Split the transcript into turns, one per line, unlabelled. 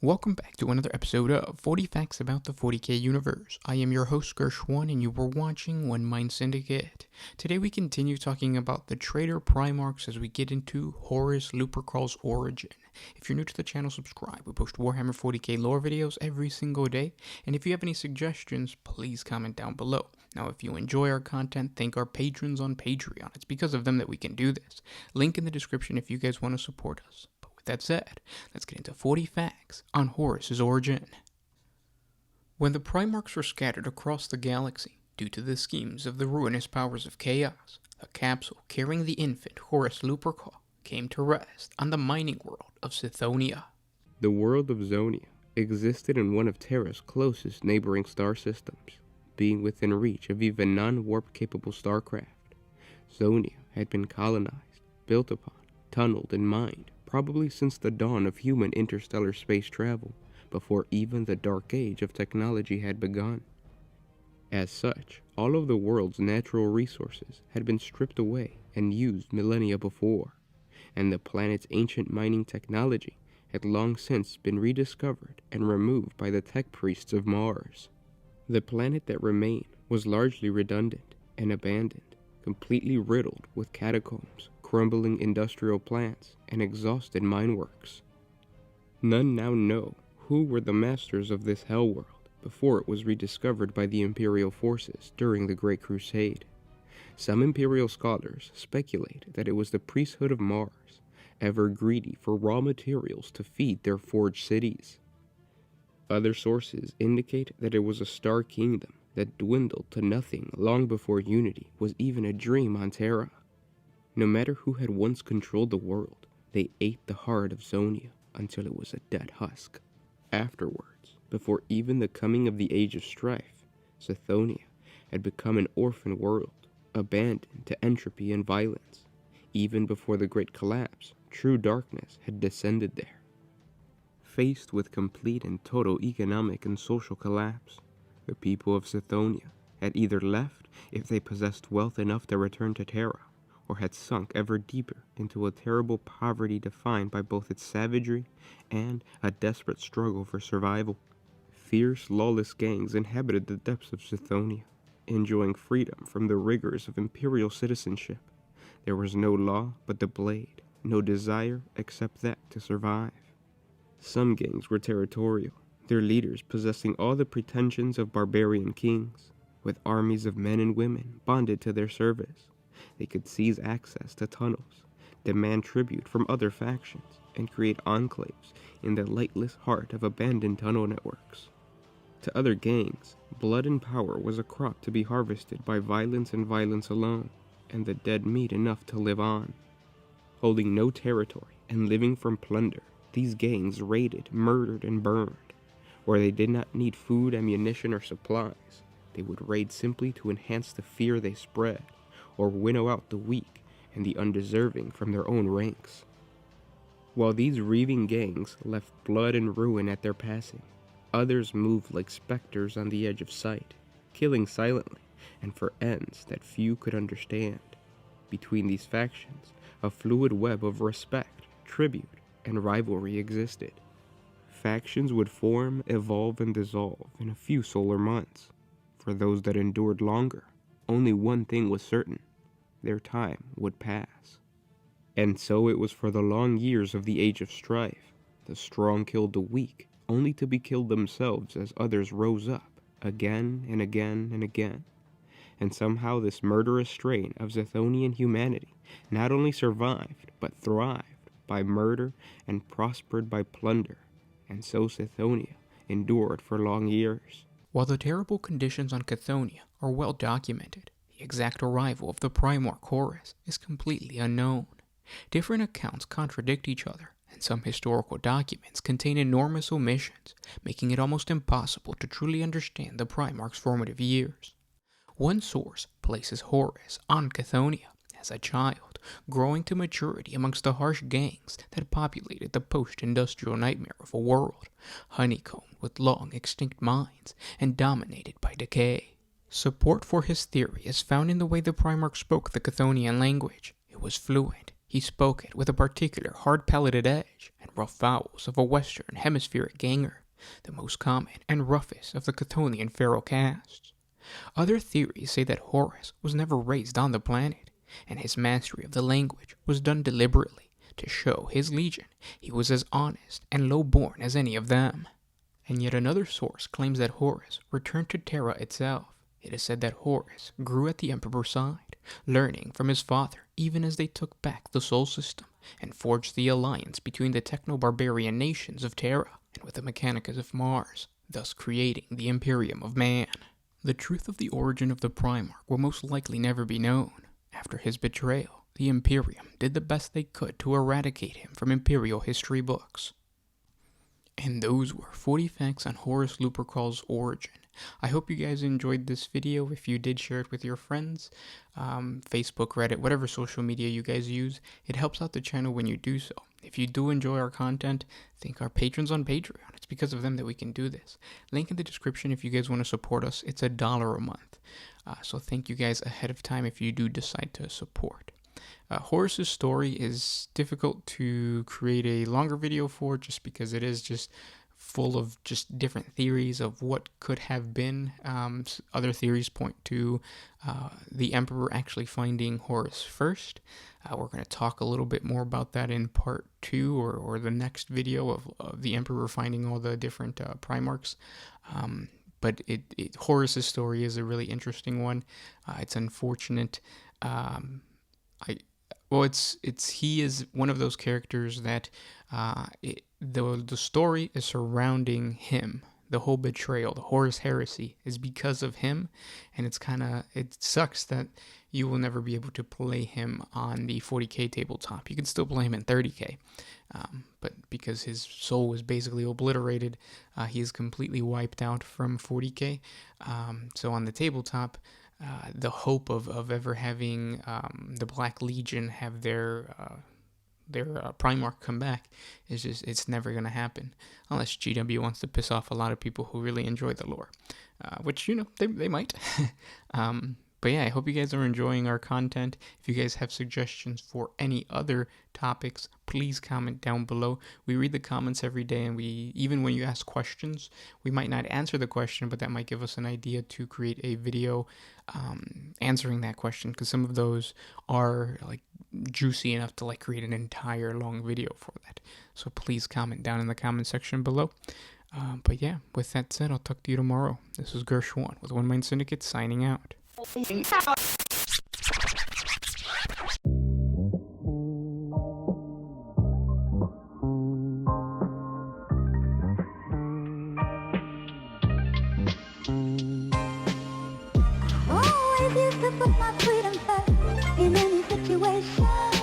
Welcome back to another episode of 40 Facts About the 40K Universe. I am your host Gershwan and you were watching One Mind Syndicate. Today we continue talking about the Traitor Primarchs as we get into Horus Lupercal's origin. If you're new to the channel, subscribe. We post Warhammer 40K lore videos every single day, and if you have any suggestions, please comment down below. Now if you enjoy our content, thank our patrons on Patreon. It's because of them that we can do this. Link in the description if you guys want to support us. With that said, let's get into 40 facts on Horus's origin. When the Primarchs were scattered across the galaxy due to the schemes of the ruinous powers of chaos, a capsule carrying the infant Horus Lupercal came to rest on the mining world of Sithonia.
The world of Zonia existed in one of Terra's closest neighboring star systems, being within reach of even non-warp capable starcraft. Zonia had been colonized, built upon, tunneled, and mined probably since the dawn of human interstellar space travel, before even the dark age of technology had begun. As such, all of the world's natural resources had been stripped away and used millennia before, and the planet's ancient mining technology had long since been rediscovered and removed by the tech priests of Mars. The planet that remained was largely redundant and abandoned, completely riddled with catacombs, crumbling industrial plants, and exhausted mineworks. None now know who were the masters of this hell world before it was rediscovered by the Imperial forces during the Great Crusade. Some Imperial scholars speculate that it was the priesthood of Mars, ever greedy for raw materials to feed their forged cities. Other sources indicate that it was a star kingdom that dwindled to nothing long before unity was even a dream on Terra. No matter who had once controlled the world, they ate the heart of Zonia until it was a dead husk. Afterwards, before even the coming of the Age of Strife, Sithonia had become an orphan world, abandoned to entropy and violence. Even before the Great Collapse, true darkness had descended there. Faced with complete and total economic and social collapse, the people of Sithonia had either left if they possessed wealth enough to return to Terra, or had sunk ever deeper into a terrible poverty defined by both its savagery and a desperate struggle for survival. Fierce, lawless gangs inhabited the depths of Sithonia, enjoying freedom from the rigors of imperial citizenship. There was no law but the blade, no desire except that to survive. Some gangs were territorial, their leaders possessing all the pretensions of barbarian kings, with armies of men and women bonded to their service. They could seize access to tunnels, demand tribute from other factions, and create enclaves in the lightless heart of abandoned tunnel networks. To other gangs, blood and power was a crop to be harvested by violence and violence alone, and the dead meat enough to live on. Holding no territory and living from plunder, these gangs raided, murdered, and burned. Where they did not need food, ammunition, or supplies, they would raid simply to enhance the fear they spread, or winnow out the weak and the undeserving from their own ranks. While these reaving gangs left blood and ruin at their passing, others moved like specters on the edge of sight, killing silently and for ends that few could understand. Between these factions, a fluid web of respect, tribute, and rivalry existed. Factions would form, evolve, and dissolve in a few solar months. For those that endured longer, only one thing was certain: their time would pass. And so it was for the long years of the Age of Strife. The strong killed the weak, only to be killed themselves as others rose up, again and again and again. And somehow this murderous strain of Zethonian humanity not only survived, but thrived by murder and prospered by plunder. And so Sithonia endured for long years.
While the terrible conditions on Chthoniya are well documented, the exact arrival of the Primarch Horus is completely unknown. Different accounts contradict each other, and some historical documents contain enormous omissions, making it almost impossible to truly understand the Primarch's formative years. One source places Horus on Chthoniya as a child, growing to maturity amongst the harsh gangs that populated the post-industrial nightmare of a world, honeycombed with long extinct mines and dominated by decay. Support for his theory is found in the way the Primarch spoke the Chthonian language. It was fluent, He spoke it with a particular hard-palated edge and rough vowels of a Western Hemispheric ganger, the most common and roughest of the Chthonian feral castes. Other theories say that Horus was never raised on the planet, and his mastery of the language was done deliberately to show his legion he was as honest and low-born as any of them. And yet another source claims that Horus returned to Terra itself. It is said that Horus grew at the Emperor's side, learning from his father even as they took back the Sol System and forged the alliance between the techno-barbarian nations of Terra and with the Mechanicus of Mars, thus creating the Imperium of Man. The truth of the origin of the Primarch will most likely never be known. After his betrayal, the Imperium did the best they could to eradicate him from Imperial history books. And those were 40 facts on Horus Lupercal's origin. I hope you guys enjoyed this video. If you did, share it with your friends, Facebook, Reddit, whatever social media you guys use. It helps out the channel when you do so. If you do enjoy our content, thank our patrons on Patreon. It's because of them that we can do this. Link in the description if you guys want to support us. It's $1 a month. So thank you guys ahead of time if you do decide to support. Horus's story is difficult to create a longer video for just because it is just full of just different theories of what could have been. Other theories point to the Emperor actually finding Horus first. We're going to talk a little bit more about that in part 2 or the next video of the Emperor finding all the different Primarchs. But Horus's story is a really interesting one. It's unfortunate. He is one of those characters that the story is surrounding him. The whole betrayal, the Horus heresy, is because of him, and it sucks that you will never be able to play him on the 40K tabletop. You can still play him in 30K, but because his soul was basically obliterated, he is completely wiped out from 40K. So on the tabletop, the hope of ever having the Black Legion have their Primarch come back it's never going to happen unless GW wants to piss off a lot of people who really enjoy the lore, which, they might. But yeah, I hope you guys are enjoying our content. If you guys have suggestions for any other topics, please comment down below. We read the comments every day, and even when you ask questions, we might not answer the question, but that might give us an idea to create a video answering that question, because some of those are juicy enough to create an entire long video for that. So please comment down in the comment section below. But yeah, with that said, I'll talk to you tomorrow. This is Gershwan with One Mind Syndicate signing out.
Always used to put my freedom first in any situation.